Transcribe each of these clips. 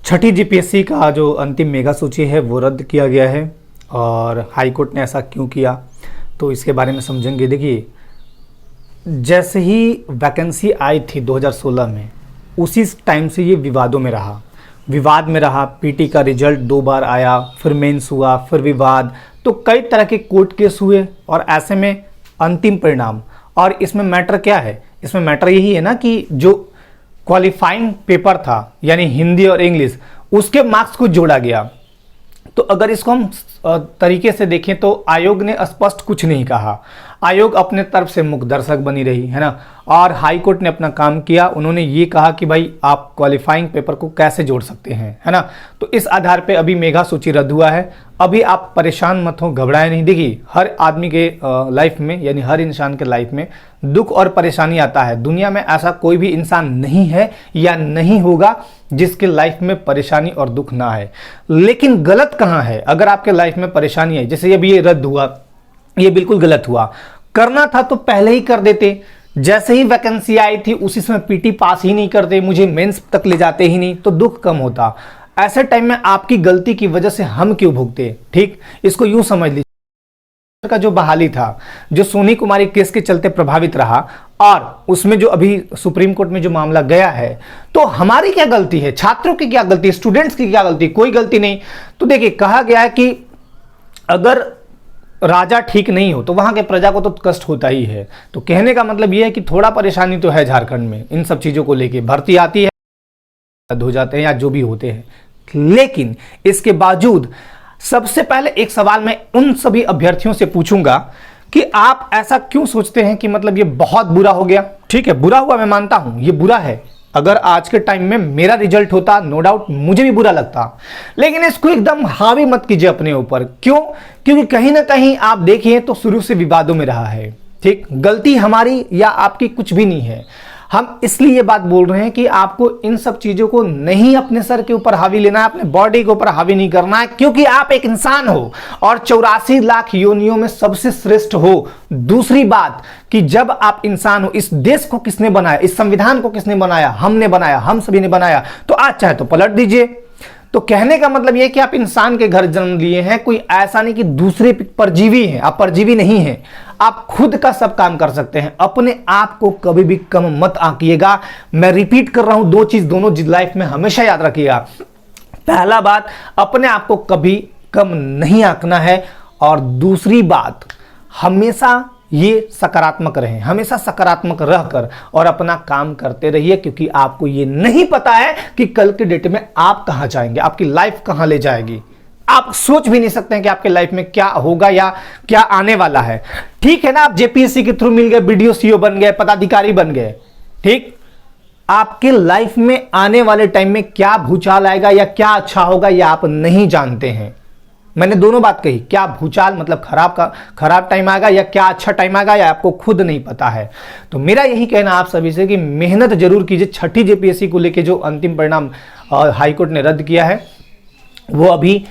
छठी GPSC का जो अंतिम मेगा सूची है वो रद्द किया गया है और हाई कोर्ट ने ऐसा क्यों किया तो इसके बारे में समझेंगे। देखिए, जैसे ही वैकेंसी आई थी 2016 में, उसी टाइम से ये विवाद में रहा। पीटी का रिजल्ट 2 बार आया, फिर मेंस हुआ, फिर विवाद, तो कई तरह के कोर्ट केस हुए और ऐसे में अंतिम परिणाम। और इसमें मैटर क्या है? इसमें मैटर यही है ना कि जो क्वालिफाइंग पेपर था यानी हिंदी और इंग्लिश, उसके मार्क्स को जोड़ा गया। तो अगर इसको हम तरीके से देखें तो आयोग ने स्पष्ट कुछ नहीं कहा। आयोग अपने तरफ से मूक दर्शक बनी रही है ना, और हाई कोर्ट ने अपना काम किया। उन्होंने ये कहा कि भाई आप क्वालिफाइंग पेपर को कैसे जोड़ सकते हैं, है ना। तो इस आधार पे अभी मेगा सूची रद्द हुआ है। अभी आप परेशान मत हो, घबराएं नहीं। देखिए, हर आदमी के लाइफ में यानी हर इंसान के लाइफ में दुख और परेशानी आता है। दुनिया में ऐसा कोई भी इंसान नहीं है या नहीं होगा जिसके लाइफ में परेशानी और दुख ना है। लेकिन गलत कहाँ है? अगर आपके लाइफ में परेशानी है, जैसे अभी ये रद्द हुआ, ये बिल्कुल गलत हुआ। करना था तो पहले ही कर देते। जैसे ही वैकेंसी आई थी उसी समय पीटी पास ही नहीं करते, मुझे मेंस तक ले जाते ही नहीं, तो दुख कम होता। ऐसे टाइम में आपकी गलती की वजह से हम क्यों भुगते? ठीक, इसको यूं समझ लीजिए। का जो बहाली था, जो सोनी कुमारी केस के चलते प्रभावित रहा, और उसमें जो अभी सुप्रीम कोर्ट में जो मामला गया है, तो हमारी क्या गलती है? छात्रों की क्या गलती? स्टूडेंट्स की क्या गलती? कोई गलती नहीं। तो देखिए, कहा गया है कि अगर राजा ठीक नहीं हो तो वहां के प्रजा को तो कष्ट होता ही है। तो कहने का मतलब यह है कि थोड़ा परेशानी तो है झारखंड में इन सब चीजों को लेके। भर्ती आती है, रद्द हो जाते हैं या जो भी होते हैं। लेकिन इसके बावजूद सबसे पहले एक सवाल मैं उन सभी अभ्यर्थियों से पूछूंगा कि आप ऐसा क्यों सोचते हैं कि मतलब ये बहुत बुरा हो गया? ठीक है, बुरा हुआ, मैं मानता हूं ये बुरा है। अगर आज के टाइम में मेरा रिजल्ट होता, नो डाउट मुझे भी बुरा लगता। लेकिन इसको एकदम हावी मत कीजिए अपने ऊपर। क्यों? क्योंकि कहीं ना कहीं आप देखिए तो शुरू से विवादों में रहा है। ठीक, गलती हमारी या आपकी कुछ भी नहीं है। हम इसलिए ये बात बोल रहे हैं कि आपको इन सब चीजों को नहीं अपने सर के ऊपर हावी लेना है, अपने बॉडी के ऊपर हावी नहीं करना है, क्योंकि आप एक इंसान हो और 84 लाख योनियों में सबसे श्रेष्ठ हो। दूसरी बात कि जब आप इंसान हो, इस देश को किसने बनाया, इस संविधान को किसने बनाया? हमने बनाया, हम सभी ने बनाया। तो आज चाहे तो पलट दीजिए। तो कहने का मतलब यह कि आप इंसान के घर जन्म लिए हैं, कोई ऐसा नहीं कि दूसरे परजीवी हैं। आप परजीवी नहीं हैं, आप खुद का सब काम कर सकते हैं। अपने आप को कभी भी कम मत आंकिएगा। मैं रिपीट कर रहा हूं, दो चीज दोनों लाइफ में हमेशा याद रखिएगा। पहला बात, अपने आप को कभी कम नहीं आंकना है, और दूसरी बात, हमेशा ये सकारात्मक रहें, हमेशा सकारात्मक रहकर और अपना काम करते रहिए, क्योंकि आपको ये नहीं पता है कि कल के डेट में आप कहां जाएंगे, आपकी लाइफ कहां ले जाएगी। आप सोच भी नहीं सकते हैं कि आपके लाइफ में क्या होगा या क्या आने वाला है। ठीक है ना, आप जेपीएससी के थ्रू मिल गए, बीडीओ सीओ बन गए, पदाधिकारी बन गए। ठीक, आपके लाइफ में आने वाले टाइम में क्या भूचाल आएगा या क्या अच्छा होगा, यह आप नहीं जानते हैं। मैंने दोनों बात कही, क्या भूचाल मतलब खराब टाइम आएगा या क्या अच्छा टाइम आएगा, या आपको खुद नहीं पता है। तो मेरा यही कहना आप सभी से कि मेहनत जरूर कीजिए। छठी जेपीएससी को लेके जो अंतिम परिणाम हाईकोर्ट ने रद्द किया है, वो अभी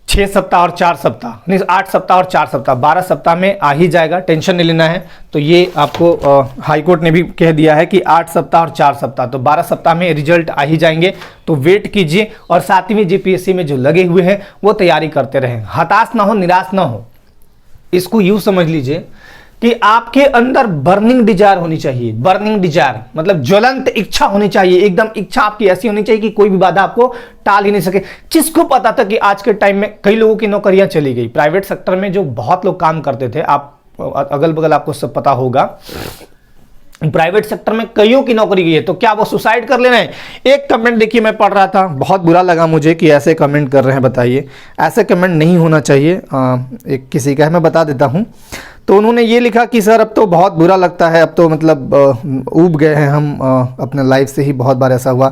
6 सप्ताह और 4 सप्ताह नहीं, 8 सप्ताह और 4 सप्ताह, 12 सप्ताह में आ ही जाएगा। टेंशन नहीं लेना है। तो ये आपको हाईकोर्ट ने भी कह दिया है कि 8 सप्ताह और 4 सप्ताह, तो 12 सप्ताह में रिजल्ट आ ही जाएंगे। तो वेट कीजिए, और 7वीं जीपीएससी में जो लगे हुए हैं वो तैयारी करते रहें। हताश ना हो, निराश ना हो। इसको यूं समझ लीजिए कि आपके अंदर बर्निंग डिजायर होनी चाहिए। बर्निंग डिजायर मतलब ज्वलंत इच्छा होनी चाहिए। एकदम इच्छा आपकी ऐसी होनी चाहिए कि कोई भी बाधा आपको टाल ही नहीं सके। किसको पता था कि आज के टाइम में कई लोगों की नौकरियां चली गई। प्राइवेट सेक्टर में जो बहुत लोग काम करते थे, आप अगल बगल आपको सब पता होगा, प्राइवेट सेक्टर में कईयों की नौकरी गई है। तो क्या वो सुसाइड कर ले रहे हैं? एक कमेंट देखिए, मैं पढ़ रहा था, बहुत बुरा लगा मुझे कि ऐसे कमेंट कर रहे हैं। बताइए, ऐसे कमेंट नहीं होना चाहिए। एक किसी का है, मैं बता देता हूं। तो उन्होंने ये लिखा कि सर अब तो बहुत बुरा लगता है, अब तो मतलब ऊब गए हैं हम अपने लाइफ से ही। बहुत बार ऐसा हुआ।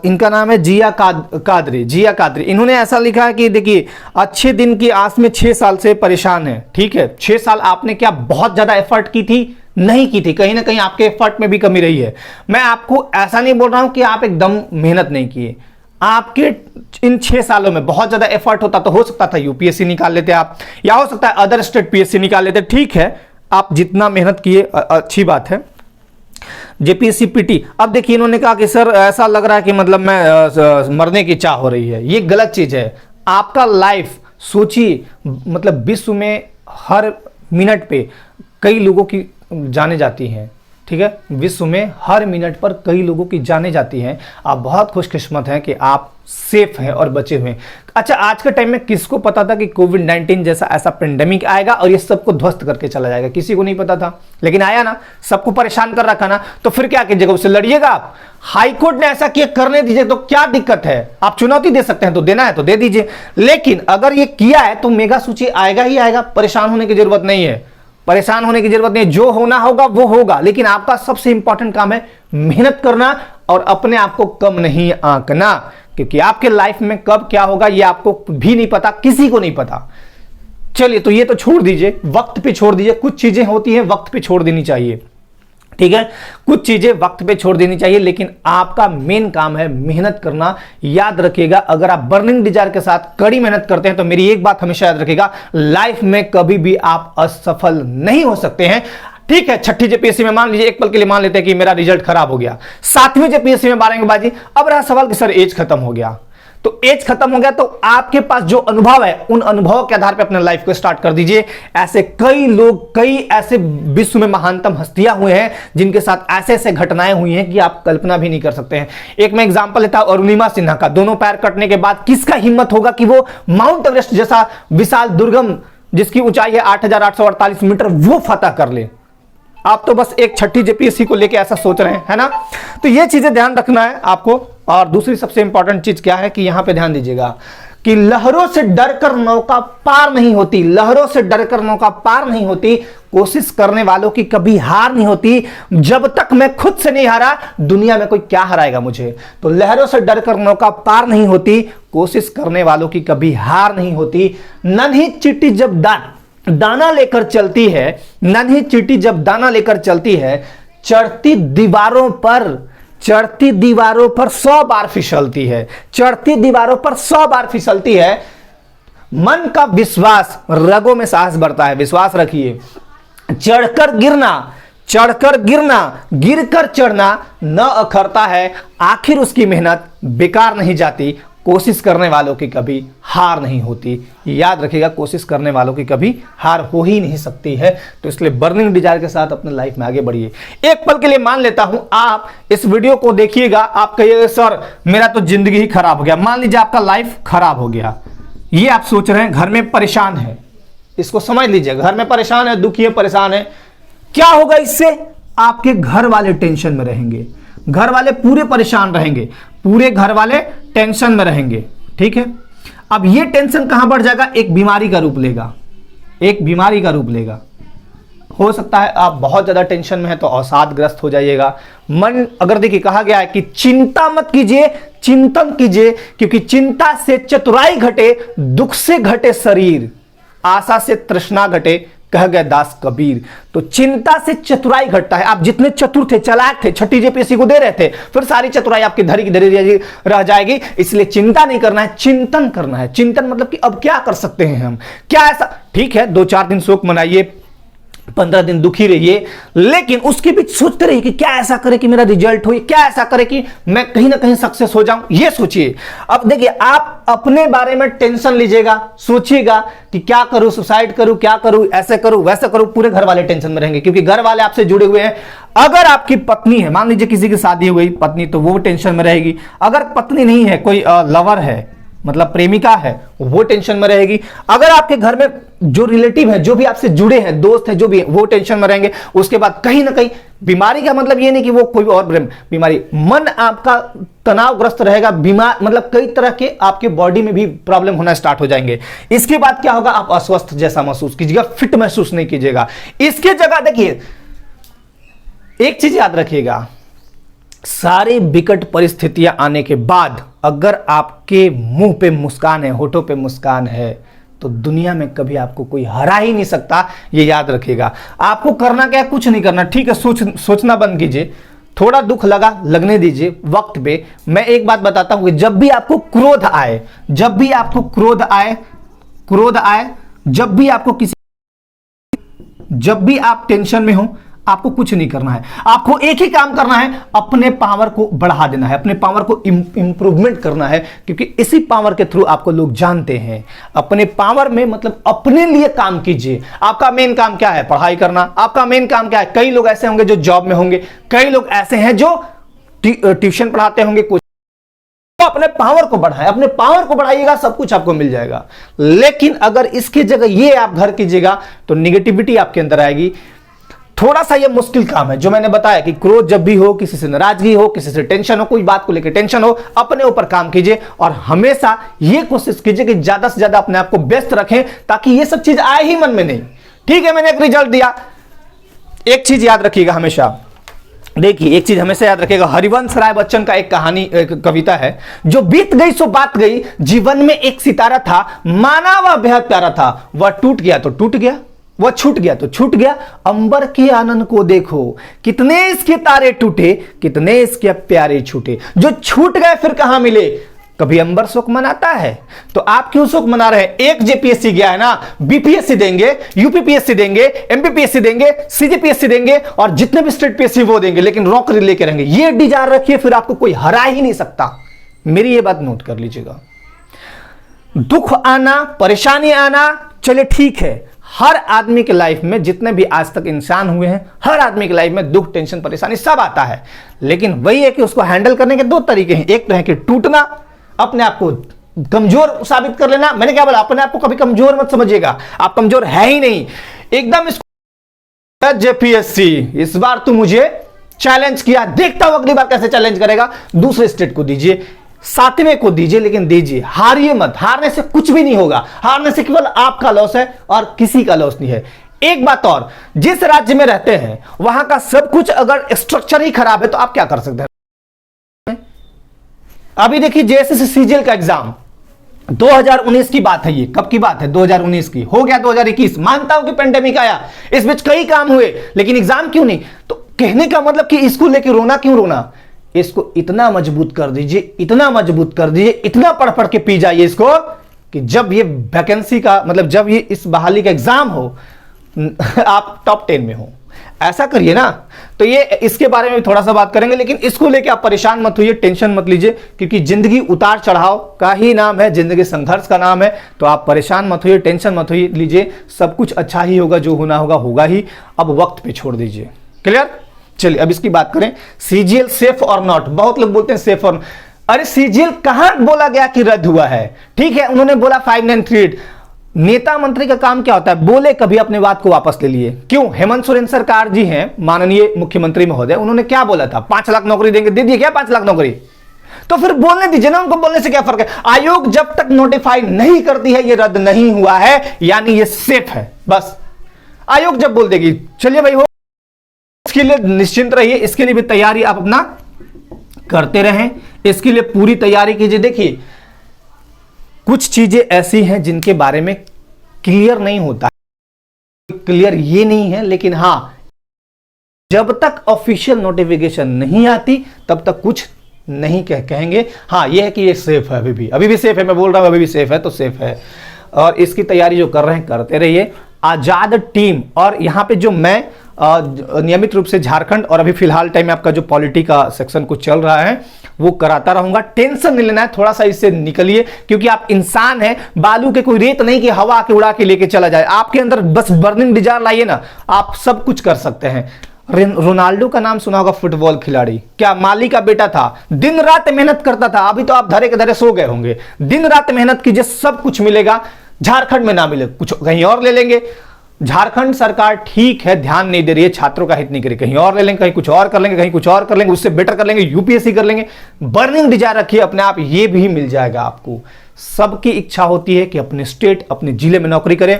इनका नाम है जिया कादरी। इन्होंने ऐसा लिखा है कि देखिए, अच्छे दिन की आस में 6 साल से परेशान है। ठीक है, 6 साल आपने क्या बहुत ज्यादा एफर्ट की थी? नहीं की थी। कहीं ना कहीं आपके एफर्ट में भी कमी रही है। मैं आपको ऐसा नहीं बोल रहा हूं कि आप एकदम मेहनत नहीं किए। आपके इन 6 सालों में बहुत ज्यादा एफर्ट होता तो हो सकता था यूपीएससी निकाल लेते आप, या हो सकता है अदर स्टेट पीएससी निकाल लेते। ठीक है, आप जितना मेहनत किए अच्छी बात है, जेपीएससी पीटी। अब देखिए इन्होंने कहा कि सर ऐसा लग रहा है कि मतलब मैं मरने की चाह हो रही है। ये गलत चीज है। आपका लाइफ सोचिए, मतलब विश्व में हर मिनट पे कई लोगों की जाने जाती हैं, ठीक है, विश्व में हर मिनट पर कई लोगों की जाने जाती हैं। आप बहुत खुशकिस्मत हैं कि आप सेफ हैं और बचे हुए हैं। अच्छा, आज के टाइम में किसको पता था कि कोविड-19 जैसा ऐसा पेंडेमिक आएगा और ये सबको ध्वस्त करके चला जाएगा? किसी को नहीं पता था, लेकिन आया ना, सबको परेशान कर रखा ना। तो फिर क्या कीजिएगा, उससे लड़िएगा आप। हाईकोर्ट ने ऐसा किया, करने दीजिए, तो क्या दिक्कत है? आप चुनौती दे सकते हैं, तो देना है तो दे दीजिए। लेकिन अगर ये किया है तो मेगा सूची आएगा ही आएगा, परेशान होने की जरूरत नहीं है। परेशान होने की जरूरत नहीं, जो होना होगा वो होगा। लेकिन आपका सबसे इंपॉर्टेंट काम है मेहनत करना और अपने आप को कम नहीं आंकना, क्योंकि आपके लाइफ में कब क्या होगा ये आपको भी नहीं पता, किसी को नहीं पता। चलिए, तो ये तो छोड़ दीजिए, वक्त पे छोड़ दीजिए। कुछ चीजें होती हैं वक्त पे छोड़ देनी चाहिए, ठीक है, कुछ चीजें वक्त पे छोड़ देनी चाहिए। लेकिन आपका मेन काम है मेहनत करना। याद रखिएगा, अगर आप बर्निंग डिजायर के साथ कड़ी मेहनत करते हैं तो मेरी एक बात हमेशा याद रखिएगा, लाइफ में कभी भी आप असफल नहीं हो सकते हैं। ठीक है, छठी जेपीएससी में मान लीजिए, एक पल के लिए मान लेते हैं कि मेरा रिजल्ट खराब हो गया, 7वीं जेपीएससी में मारेंगे बाजी। अब रहा सवाल कि सर एज खत्म हो गया, तो एज खत्म हो गया तो आपके पास जो अनुभव है उन अनुभवों के आधार पर अपने लाइफ को स्टार्ट कर दीजिए। ऐसे कई लोग, कई ऐसे विश्व में महानतम हस्तियां हुए हैं जिनके साथ ऐसे ऐसे घटनाएं हुई हैं कि आप कल्पना भी नहीं कर सकते हैं। एक मैं एग्जांपल लेता हूं अरुणिमा सिन्हा का। दोनों पैर कटने के बाद किसका हिम्मत होगा कि वो माउंट एवरेस्ट जैसा विशाल दुर्गम, जिसकी ऊंचाई है 8,848 मीटर, वो फतह कर ले। आप तो बस एक छठी जेपीएससी को लेके ऐसा सोच रहे हैं, है ना? तो ये चीजें ध्यान रखना है आपको। और दूसरी सबसे इंपॉर्टेंट चीज क्या है कि यहां पे ध्यान दीजिएगा कि लहरों से डरकर नौका पार नहीं होती। लहरों से डरकर नौका पार नहीं होती। कोशिश करने वालों की कभी हार नहीं होती। जब तक मैं खुद से नहीं हारा, दुनिया में कोई क्या हराएगा मुझे? तो लहरों से डरकर नौका पार नहीं होती। कोशिश करने वालों की कभी हार नहीं होती। नन्ही चिट्टी जब दाना लेकर चलती है, नन्ही चिट्टी जब दाना लेकर चलती है, चढ़ती दीवारों पर 100 बार फिसलती है। चढ़ती दीवारों पर 100 बार फिसलती है। मन का विश्वास, रगों में साहस बढ़ता है। विश्वास रखिए। चढ़कर गिरना, गिरकर चढ़ना न अखरता है। आखिर उसकी मेहनत बेकार नहीं जाती। कोशिश करने वालों की कभी हार नहीं होती। याद रखिएगा, कोशिश करने वालों की कभी हार हो ही नहीं सकती है। तो इसलिए बर्निंग डिजायर के साथ अपने लाइफ में आगे बढ़िए। एक पल के लिए मान लेता हूं आप इस वीडियो को देखिएगा, आप कहिएगा सर मेरा तो जिंदगी ही खराब हो गया। मान लीजिए आपका लाइफ खराब हो गया, ये आप सोच रहे हैं, घर में परेशान है, इसको समझ लीजिए, घर में परेशान है, दुखी है, परेशान है। क्या होगा इससे? आपके घर वाले टेंशन में रहेंगे, घर वाले पूरे परेशान रहेंगे, पूरे घर वाले टेंशन में रहेंगे, ठीक है। अब ये टेंशन कहां बढ़ जाएगा? एक बीमारी का रूप लेगा, एक बीमारी का रूप लेगा। हो सकता है आप बहुत ज्यादा टेंशन में है तो अवसादग्रस्त हो जाइएगा। मन, अगर देखिए कहा गया है कि चिंता मत कीजिए, चिंतन कीजिए, क्योंकि चिंता से चतुराई घटे, दुख से घटे शरीर, आशा से तृष्णा घटे, कह गए दास कबीर। तो चिंता से चतुराई घटता है। आप जितने चतुर थे, चालाक थे, छठी जेपीएससी को दे रहे थे, फिर सारी चतुराई आपकी धरी की धरी रह जाएगी। इसलिए चिंता नहीं करना है, चिंतन करना है। चिंतन मतलब कि अब क्या कर सकते हैं हम, क्या ऐसा, ठीक है 2-4 दिन शोक मनाइए, 15 दिन दुखी रहिए, लेकिन उसके बीच सोचते रहिए कि क्या ऐसा करे कि मेरा रिजल्ट हो, क्या ऐसा करे कि मैं कहीं ना कहीं सक्सेस हो जाऊं, ये सोचिए। अब देखिए, आप अपने बारे में टेंशन लीजिएगा, सोचिएगा कि क्या करूं, सुसाइड करूं, क्या करूं, ऐसे करूं, वैसे करूं, पूरे घर वाले टेंशन में रहेंगे, क्योंकि घर वाले आपसे जुड़े हुए हैं। अगर आपकी पत्नी है, मान लीजिए किसी की शादी हो गई पत्नी, तो वो टेंशन में रहेगी। अगर पत्नी नहीं है, कोई लवर है, मतलब प्रेमिका है, वो टेंशन में रहेगी। अगर आपके घर में जो रिलेटिव है, जो भी आपसे जुड़े हैं, दोस्त है, जो भी है, वो टेंशन में रहेंगे। उसके बाद कहीं ना कहीं बीमारी का मतलब ये नहीं कि वो कोई और बीमारी, मन आपका तनावग्रस्त रहेगा, बीमार मतलब कई तरह के आपके बॉडी में भी प्रॉब्लम होना स्टार्ट हो जाएंगे। इसके बाद क्या होगा? आप अस्वस्थ जैसा महसूस कीजिएगा, फिट महसूस नहीं कीजिएगा। इसके जगह देखिए, एक चीज याद रखिएगा, सारी विकट परिस्थितियां आने के बाद अगर आपके मुंह पे मुस्कान है, होठों पे मुस्कान है, तो दुनिया में कभी आपको कोई हरा ही नहीं सकता। ये याद रखिएगा। आपको करना क्या है? कुछ नहीं करना, ठीक है, सोचना बंद कीजिए। थोड़ा दुख लगा, लगने दीजिए वक्त पे। मैं एक बात बताता हूं कि जब भी आपको क्रोध आए, जब भी आपको क्रोध आए, जब भी आपको किसी, जब भी आप टेंशन में हो, आपको कुछ नहीं करना है, आपको एक ही काम करना है, अपने पावर को बढ़ा देना है, अपने पावर को इंप्रूवमेंट करना है, क्योंकि इसी पावर के थ्रू आपको लोग जानते हैं। अपने पावर में मतलब अपने लिए काम कीजिए। आपका मेन काम क्या है? पढ़ाई करना। आपका मेन काम क्या है? कई लोग ऐसे होंगे जो जॉब में होंगे, कई लोग ऐसे हैं जो ट्यूशन पढ़ाते होंगे, कुछ तो अपने पावर को बढ़ाएं, अपने पावर को बढ़ाइएगा, सब कुछ आपको मिल जाएगा। लेकिन अगर इसकी जगह ये आप घर कीजिएगा तो निगेटिविटी आपके अंदर आएगी। थोड़ा सा ये मुश्किल काम है, जो मैंने बताया कि क्रोध जब भी हो, किसी से नाराजगी हो, किसी से टेंशन हो, कोई बात को लेकर टेंशन हो, अपने ऊपर काम कीजिए और हमेशा ये कोशिश कीजिए कि ज्यादा से ज्यादा अपने आप को व्यस्त रखें, ताकि ये सब चीज आए ही मन में नहीं। ठीक है, मैंने एक रिजल्ट दिया, एक चीज याद रखिएगा हमेशा। देखिए, एक चीज हमेशा याद रखिएगा, हरिवंश राय बच्चन का एक कहानी, एक कविता है, जो बीत गई सो बात गई, जीवन में एक सितारा था, माना वह बेहद प्यारा था, वह टूट गया तो टूट गया, वह छूट गया तो छूट गया, अंबर के आनंद को देखो, कितने इसके तारे टूटे, कितने इसके प्यारे छूटे। जो छूट गए फिर कहां मिले? कभी अंबर शोक मनाता है तो आप क्यों शोक मना रहे हैं? एक जेपीएससी गया है ना, बीपीएससी देंगे, यूपीपीएससी देंगे, एमपीपीएससी देंगे, सीजीपीएससी देंगे और जितने भी स्टेट पीएससी वो देंगे, लेकिन नौकरी लेके रहेंगे। ये डिजायर रखिए, फिर आपको कोई हरा ही नहीं सकता। मेरी ये बात नोट कर लीजिएगा। दुख आना, परेशानी आना, चले ठीक है, हर आदमी के लाइफ में, जितने भी आज तक इंसान हुए हैं, हर आदमी के लाइफ में दुख, टेंशन, परेशानी सब आता है। लेकिन वही है कि उसको हैंडल करने के दो तरीके हैं। एक तो है कि टूटना, अपने आप को कमजोर साबित कर लेना। मैंने क्या बोला? अपने आप को कभी कमजोर मत समझिएगा, आप कमजोर है ही नहीं एकदम। इसको जेपीएससी इस बार तू मुझे चैलेंज किया, देखता हूं अगली बार कैसे चैलेंज करेगा। दूसरे स्टेट को दीजिए, सातवें को दीजिए, लेकिन दीजिए, हारिए मत। हारने से कुछ भी नहीं होगा, हारने से केवल आपका लॉस है और किसी का लॉस नहीं है। एक बात और, जिस राज्य में रहते हैं वहां का सब कुछ अगर स्ट्रक्चर ही खराब है तो आप क्या कर सकते हैं? अभी देखिए, जेएसएससी सीजीएल का एग्जाम 2019 की बात है। ये कब की बात है? 2019 की। हो गया 2021। मानता हूं कि पेंडेमिक आया, इस बीच कई काम हुए, लेकिन एग्जाम क्यों नहीं? तो कहने का मतलब कि इसको लेके रोना क्यों रोना? इसको इतना मजबूत कर दीजिए, इतना मजबूत कर दीजिए, इतना पढ़ पढ़ के पी जाइए इसको, कि जब ये वैकेंसी का मतलब जब ये इस बहाली का एग्जाम हो, आप टॉप 10 में हो। ऐसा करिए ना। तो ये इसके बारे में भी थोड़ा सा बात करेंगे, लेकिन इसको लेके आप परेशान मत होइए, टेंशन मत लीजिए, क्योंकि जिंदगी उतार चढ़ाव का ही नाम है, जिंदगी संघर्ष का नाम है। तो आप परेशान मत होइए, टेंशन मत होइए लीजिए, सब कुछ अच्छा ही होगा, जो होना होगा होगा ही। अब वक्त पे छोड़ दीजिए। क्लियर? चलिए अब इसकी बात करें, सीजीएल सेफ और नॉट। बहुत लोग बोलते हैं सेफ और, अरे सीजीएल कहां बोला गया कि रद्द हुआ है? ठीक है, उन्होंने बोला 5938। नेता मंत्री का काम क्या होता है? बोले कभी अपने बात को वापस ले लिए। क्यों? हेमंत सोरेन सरकार जी हैं, माननीय मुख्यमंत्री महोदय, उन्होंने क्या बोला था? 5 लाख नौकरी देंगे, दे दिए क्या 5 लाख नौकरी? तो फिर बोलने दीजिए ना, उनको बोलने से क्या फर्क है? आयोग जब तक नोटिफाई नहीं करती है ये रद्द नहीं हुआ है, यानी ये सेफ है। बस आयोग जब बोल देगी, चलिए भाई हो, इसके लिए निश्चिंत रहिए, इसके लिए भी तैयारी आप अपना करते रहें, इसके लिए पूरी तैयारी कीजिए। देखिए, कुछ चीजें ऐसी हैं जिनके बारे में क्लियर नहीं होता, क्लियर ये नहीं है, लेकिन हां, जब तक ऑफिशियल नोटिफिकेशन नहीं आती तब तक कुछ नहीं कहेंगे। हां, यह है कि ये सेफ है, अभी भी सेफ है। मैं बोल रहा हूं अभी भी सेफ है, तो सेफ है। और इसकी तैयारी जो कर रहे हैं करते रहिए। आजाद टीम, और यहां पे जो मैं नियमित रूप से झारखंड और अभी फिलहाल टाइम में आपका जो पॉलिटी का सेक्शन कुछ चल रहा है वो कराता रहूंगा। टेंशन नहीं लेना है, थोड़ा सा इससे निकलिए, क्योंकि आप इंसान हैं, बालू के कोई रेत नहीं कि हवा के उड़ा के लेके चला जाए। आपके अंदर बस बर्निंग डिजायर लाइए ना, आप सब कुछ कर सकते हैं। रोनाल्डो का नाम सुना होगा, फुटबॉल खिलाड़ी, क्या माली का बेटा था, दिन रात मेहनत करता था। अभी तो आप धरे के धरे सो गए होंगे। दिन रात मेहनत कीजिए, सब कुछ मिलेगा। झारखंड में ना मिले, कुछ कहीं और ले लेंगे। झारखंड सरकार ठीक है ध्यान नहीं दे रही है, छात्रों का हित नहीं करे, कहीं और ले लेंगे, कहीं कुछ और कर लेंगे, कहीं कुछ और कर लेंगे, उससे बेटर कर लेंगे, यूपीएससी कर लेंगे। बर्निंग डिजायर रखिए अपने आप, ये भी मिल जाएगा आपको। सबकी इच्छा होती है कि अपने स्टेट, अपने जिले में नौकरी करें,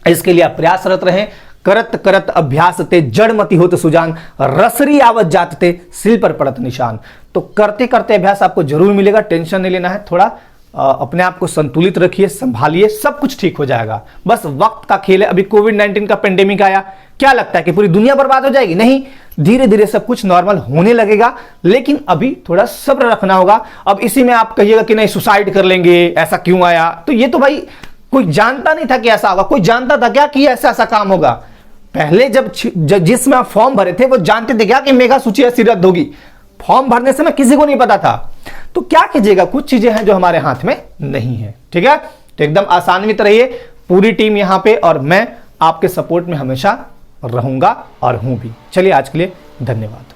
इसके लिए आप प्रयासरत रहें। करत करत अभ्यास ते जड़मती होत सुजान, रसरी आवत जात ते सिल पर पड़त निशान। तो करते करते अभ्यास आपको जरूर मिलेगा, टेंशन नहीं लेना है। थोड़ा अपने आप को संतुलित रखिए, संभालिए, सब कुछ ठीक हो जाएगा। बस वक्त का खेल है। अभी कोविड-19 का पेंडेमिक आया, क्या लगता है कि पूरी दुनिया बर्बाद हो जाएगी? नहीं, धीरे धीरे सब कुछ नॉर्मल होने लगेगा, लेकिन अभी थोड़ा सब्र रखना होगा। अब इसी में आप कहिएगा कि नहीं सुसाइड कर लेंगे, ऐसा क्यों आया? तो ये तो भाई कोई जानता नहीं था कि ऐसा होगा। कोई जानता था क्या कि ऐसा ऐसा काम होगा? पहले जिसमें आप फॉर्म भरे थे वो जानते थे क्या कि मेगा सूची ऐसी रद्द होगी? फॉर्म भरने से ना किसी को नहीं पता था। तो क्या कीजिएगा, कुछ चीजें हैं जो हमारे हाथ में नहीं है, ठीक है। तो एकदम आसान्वित रहिए, पूरी टीम यहां पे, और मैं आपके सपोर्ट में हमेशा रहूंगा और हूं भी। चलिए आज के लिए धन्यवाद।